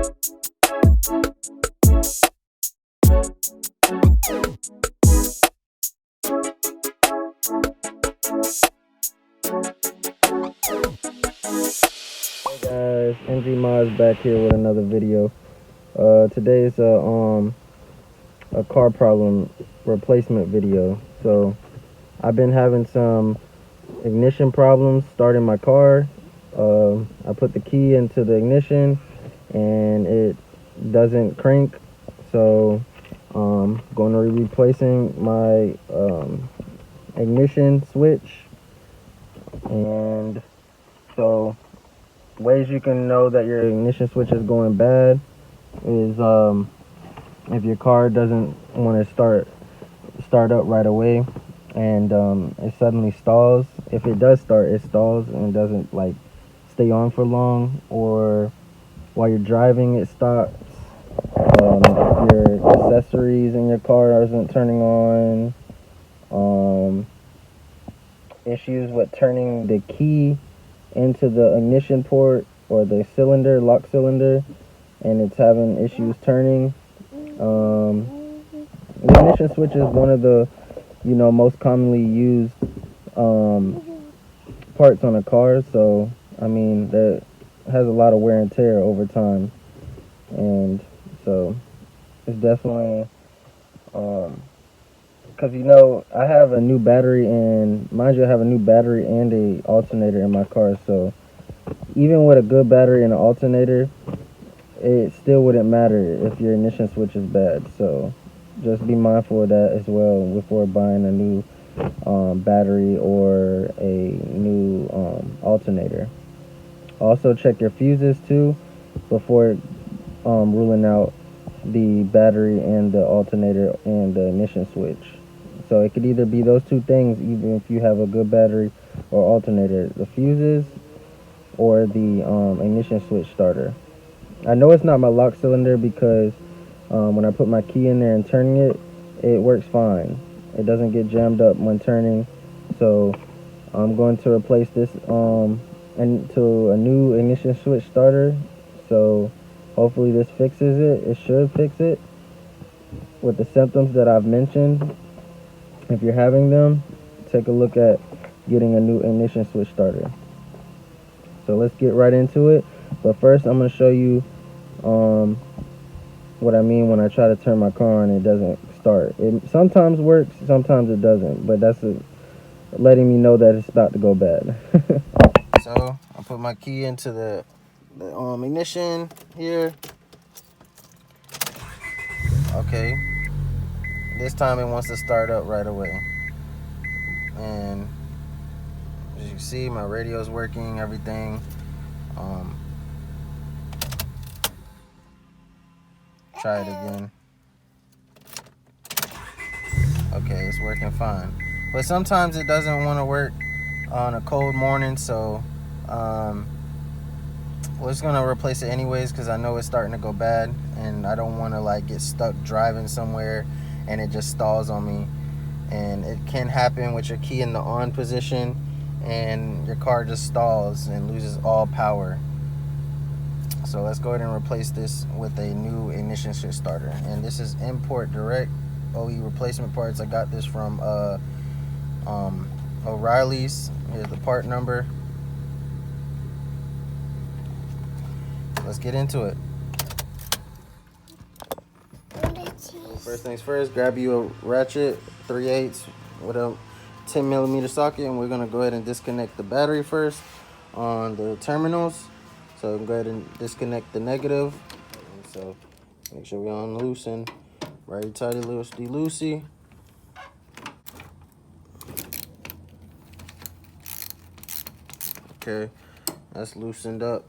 Hey guys, MG Modz back here with another video. Today's a car problem replacement video. So I've been having some ignition problems starting my car. I put the key into the ignition and it doesn't crank. So going to be replacing my ignition switch. And so ways you can know that your ignition switch is going bad is if your car doesn't want to start up right away and it suddenly stalls. If it does start, it stalls and doesn't like stay on for long, or while you're driving it stops. If your accessories in your car isn't turning on, issues with turning the key into the ignition port or the cylinder, lock cylinder, and it's having issues turning. The ignition switch is one of the most commonly used parts on a car, so I mean that has a lot of wear and tear over time, and so it's definitely because I have a new battery, and mind you, I have a new battery and a alternator in my car. So even with a good battery and an alternator, it still wouldn't matter if your ignition switch is bad. So just be mindful of that as well before buying a new battery or a new alternator. Also check your fuses too before ruling out the battery and the alternator and the ignition switch. So it could either be those two things, even if you have a good battery or alternator: the fuses or the ignition switch starter. I know it's not my lock cylinder because when I put my key in there and turning it, it works fine. It doesn't get jammed up when turning. So I'm going to replace this into a new ignition switch starter. So hopefully this fixes it. It should fix it with the symptoms that I've mentioned. If you're having them, take a look at getting a new ignition switch starter. So let's get right into it. But first I'm going to show you what I mean when I try to turn my car on and it doesn't start. It sometimes works, sometimes it doesn't, but that's letting me know that it's about to go bad. So I put my key into the ignition here. Okay, this time it wants to start up right away, and as you can see, my radio's working, everything. Try it again. Okay, it's working fine, but sometimes it doesn't want to work on a cold morning. So we're just gonna replace it anyways, because I know it's starting to go bad and I don't want to like get stuck driving somewhere and it just stalls on me. And it can happen with your key in the on position and your car just stalls and loses all power. So let's go ahead and replace this with a new ignition switch starter. And this is import direct OE replacement parts. I got this from O'Reilly's. Here's the part number. Let's get into it. First things first, grab you a ratchet 3/8 with a 10mm socket, and we're gonna go ahead and disconnect the battery first on the terminals. So go ahead and disconnect the negative. And so make sure we unloosen righty tighty, loosey loosey. Okay, that's loosened up.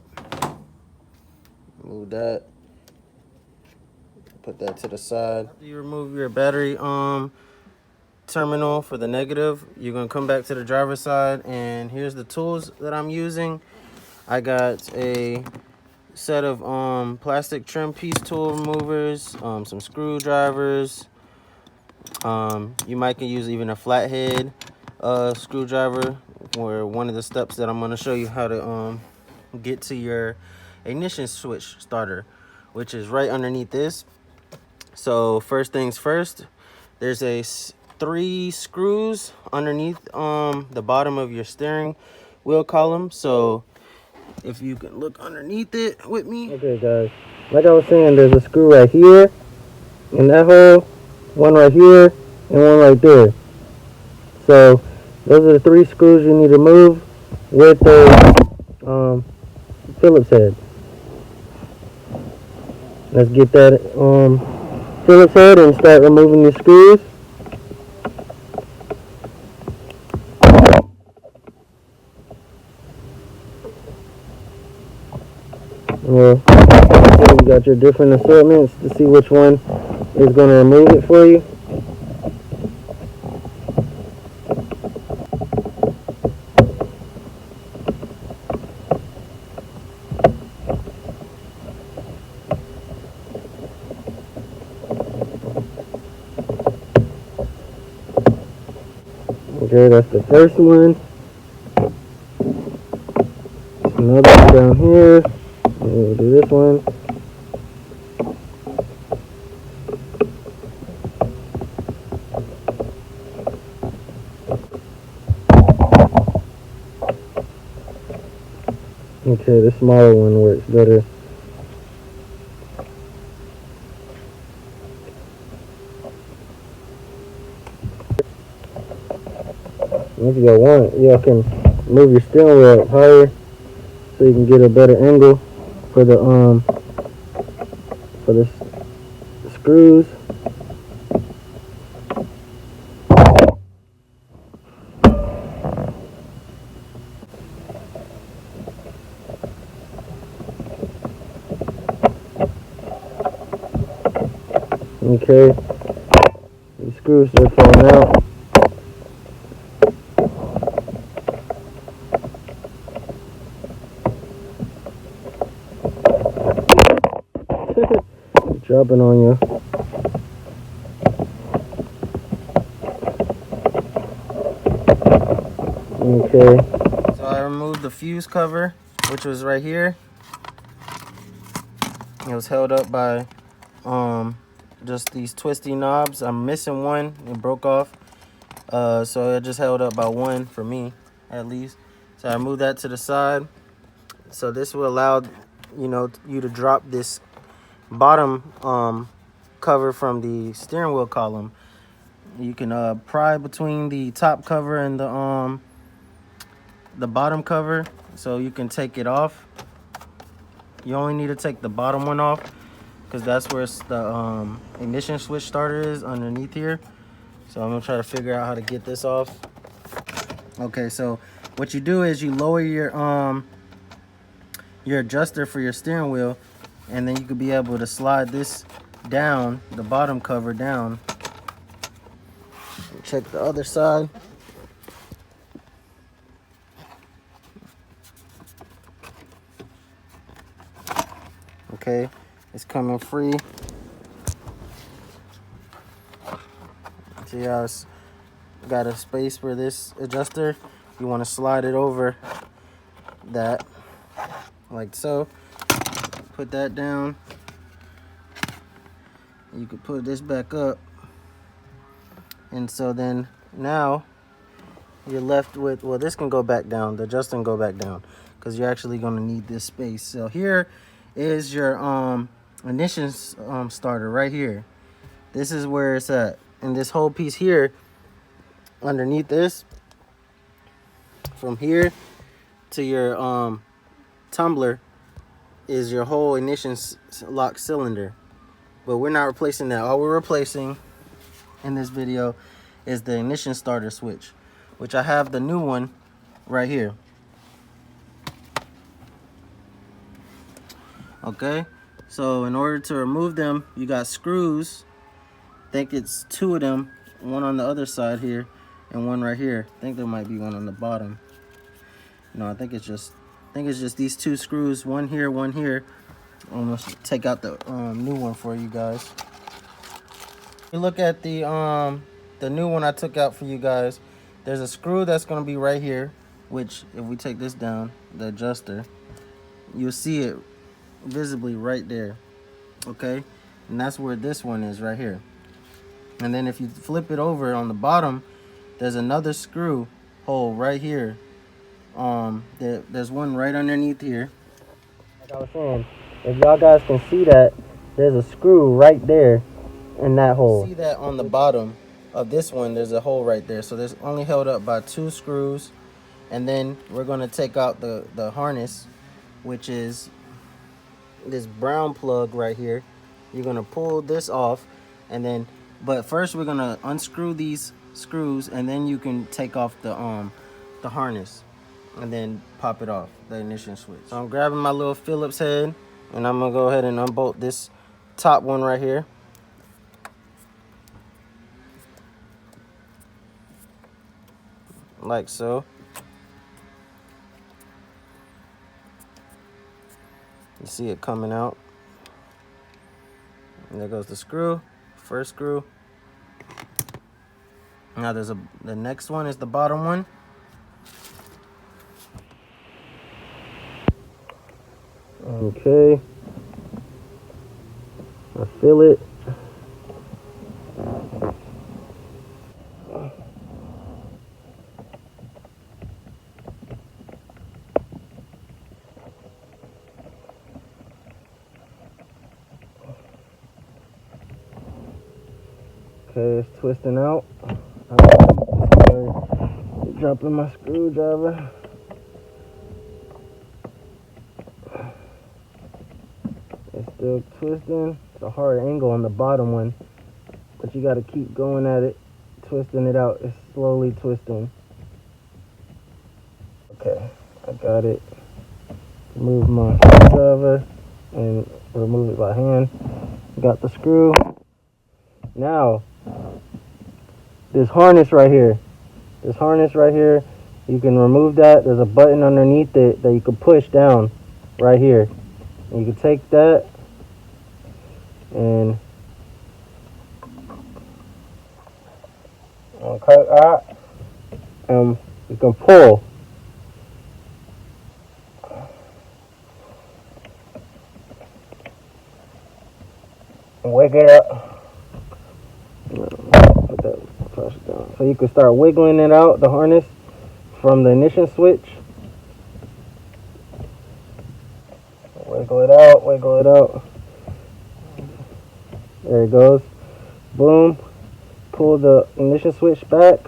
Move that. Put that to the side. After you remove your battery terminal for the negative, you're gonna come back to the driver's side, and here's the tools that I'm using. I got a set of plastic trim piece tool removers, some screwdrivers. You might can use even a flathead screwdriver, or one of the steps that I'm going to show you how to get to your ignition switch starter. which is right underneath this. So first things first, there's 3 screws underneath the bottom of your steering wheel column. So if you can look underneath it with me. Okay, guys. Like I was saying, there's a screw right here in that hole, one right here, and one right there. So those are the 3 screws you need to move with the Phillips head. Let's get that Phillips head and start removing the screws. Well, you got your different assortments to see which one is going to remove it for you. Okay, that's the first one. Another one down here. We'll do this one. Okay, the smaller one works better. If you want, y'all can move your steering wheel up higher so you can get a better angle for the screws. Okay, these screws are falling out. Dropping on you. Okay. So I removed the fuse cover, which was right here. It was held up by just these twisty knobs. I'm missing one. It broke off. So it just held up by one for me, at least. So I moved that to the side. So this will allow, you to drop this bottom cover from the steering wheel column. You can pry between the top cover and the bottom cover, so you can take it off. You only need to take the bottom one off because that's where the ignition switch starter is, underneath here. So I'm gonna try to figure out how to get this off. Okay, so what you do is you lower your adjuster for your steering wheel, and then you could be able to slide this down, the bottom cover down. Check the other side. Okay, it's coming free. See how it's got a space for this adjuster. You want to slide it over that, like so. Put that down. You can put this back up, and so then now you're left with, well, this can go back down, the adjuster can go back down, because you're actually going to need this space. So here is your ignition starter right here. This is where it's at, and this whole piece here underneath this, from here to your tumbler, is your whole ignition lock cylinder. But we're not replacing that. All we're replacing in this video is the ignition starter switch, which I have the new one right here. Okay, so in order to remove them, you got screws. I think it's 2 of them, one on the other side here and one right here. I think there might be one on the bottom. No, I think it's just these 2 screws, one here, one here. I'm gonna take out the new one for you guys. You look at the new one I took out for you guys. There's a screw that's gonna be right here, which if we take this down, the adjuster, you'll see it visibly right there. Okay, and that's where this one is right here. And then if you flip it over on the bottom, there's another screw hole right here. There's one right underneath here. Like I was saying, if y'all guys can see that, there's a screw right there in that hole. See that on the bottom of this one, there's a hole right there. So there's only held up by 2 screws. And then we're gonna take out the harness, which is this brown plug right here. You're gonna pull this off, and then, but first we're gonna unscrew these screws, and then you can take off the harness, and then pop it off, the ignition switch. So I'm grabbing my little Phillips head, and I'm gonna go ahead and unbolt this top one right here. Like so. You see it coming out. And there goes the screw, first screw. Now the next one is the bottom one. Okay. I feel it. Okay, it's twisting out. Dropping my screwdriver. It's still twisting. It's a hard angle on the bottom one, but you gotta keep going at it, twisting it out. It's slowly twisting. Okay, I got it. Move my screwdriver and remove it by hand. Got the screw. Now, this harness right here, you can remove that. There's a button underneath it that you can push down right here. And you can take that and cut out, and you can pull. And wiggle it up. Put that press down. So you can start wiggling it out, the harness, from the ignition switch. Wiggle it out, wiggle it out. There it goes. Boom. Pull the ignition switch back,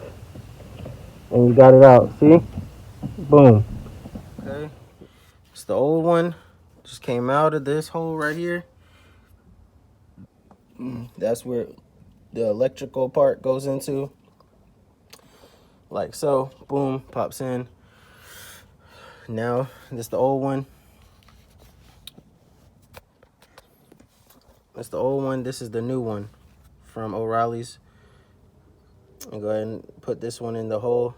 and you got it out. See? Boom. Okay. It's the old one. Just came out of this hole right here. That's where the electrical part goes into. Like so. Boom. Pops in. Now, this is the old one. That's the old one. This is the new one from O'Reilly's. And go ahead and put this one in the hole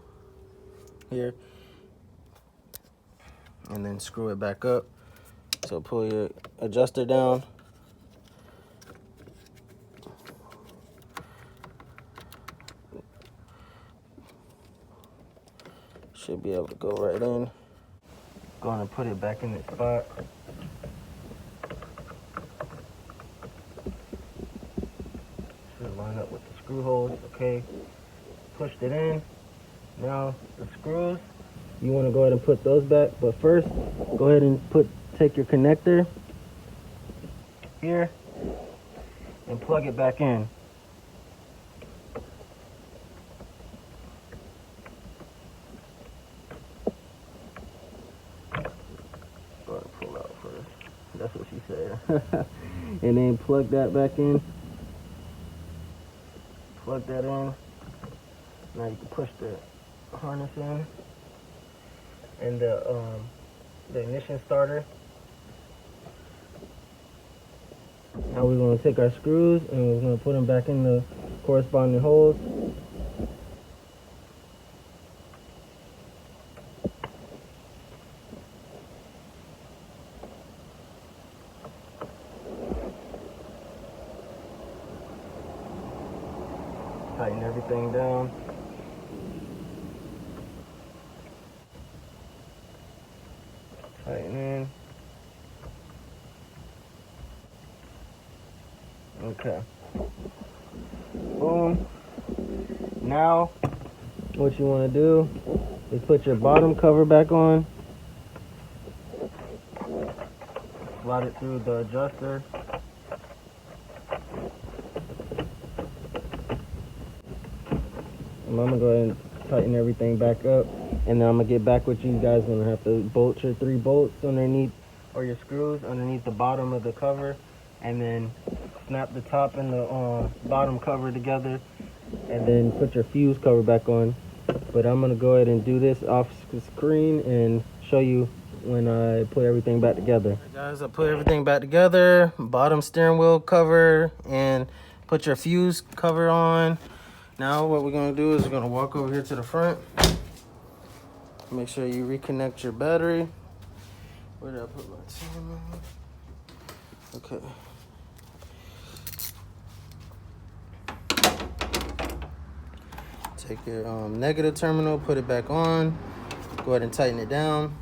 here. And then screw it back up. So pull your adjuster down. Should be able to go right in. Going to put it back in its spot. Should line up with the screw holes. Okay. Pushed it in. Now the screws, you want to go ahead and put those back. But first, go ahead and take your connector here and plug it back in. Pull out first. That's what she said. And then plug that back in. Plug that in. Now you can push the harness in and the ignition starter. Now we're going to take our screws and we're going to put them back in the corresponding holes. Tighten everything down. Tighten in. Okay. Boom. Now, what you want to do is put your bottom cover back on. Slide it through the adjuster. And I'm gonna go ahead and tighten everything back up, and then I'm gonna get back with you. You guys gonna have to bolt your 3 bolts underneath, or your screws underneath the bottom of the cover, and then snap the top and the bottom cover together, and then put your fuse cover back on. But I'm gonna go ahead and do this off screen and show you when I put everything back together. Right, guys, I put everything back together, bottom steering wheel cover, and put your fuse cover on. Now what we're gonna do is we're gonna walk over here to the front. Make sure you reconnect your battery. Where did I put my timer? Okay. Take your negative terminal, put it back on. Go ahead and tighten it down.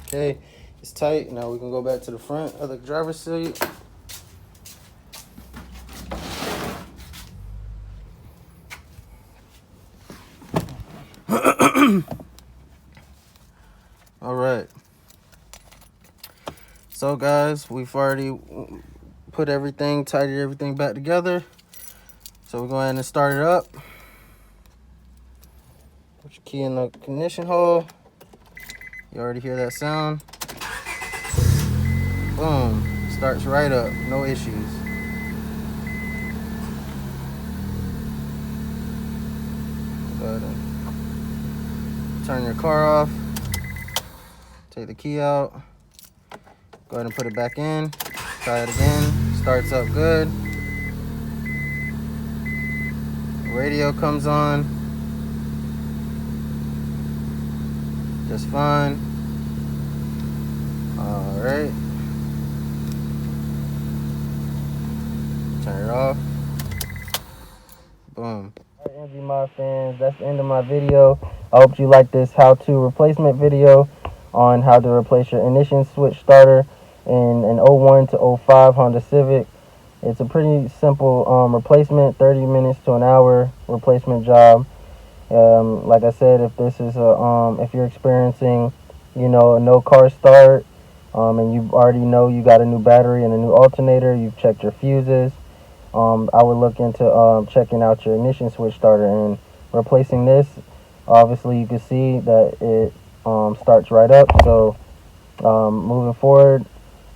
Okay, it's tight. Now we can go back to the front of the driver's seat. All right. So guys, we've already put everything, tidied everything back together. So we're going to start it up. Put your key in the ignition hole. You already hear that sound. Boom. Starts right up. No issues. Go ahead and turn your car off. Take the key out. Go ahead and put it back in. Try it again. Starts up good. Radio comes on. Just fine. All right. Turn it off. Boom. All right, MG Modz fans, that's the end of my video. I hope you like this how-to replacement video on how to replace your ignition switch starter in an 01 to 05 Honda Civic. It's a pretty simple replacement, 30 minutes to an hour replacement job. Like I said, if this is if you're experiencing, a no car start, and you already know you got a new battery and a new alternator, you've checked your fuses, I would look into checking out your ignition switch starter and replacing this. Obviously, you can see that it starts right up. So moving forward,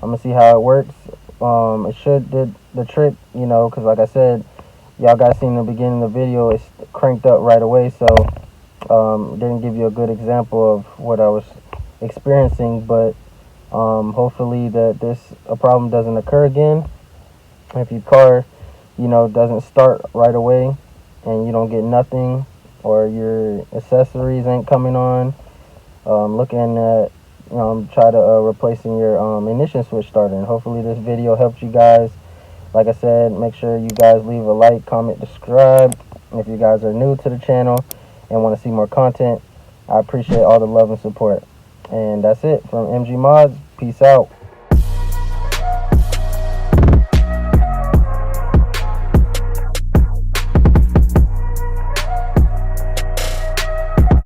I'm gonna see how it works. It should did the trick, because like I said, y'all guys seen in the beginning of the video, it's cranked up right away. So didn't give you a good example of what I was experiencing, but hopefully that a problem doesn't occur again. If your car, doesn't start right away and you don't get nothing, or your accessories ain't coming on, looking at try to replacing your ignition switch starter. And hopefully this video helped you guys. Like I said, make sure you guys leave a like, comment, subscribe if you guys are new to the channel and want to see more content. I appreciate all the love and support. And that's it from MG Modz. Peace out.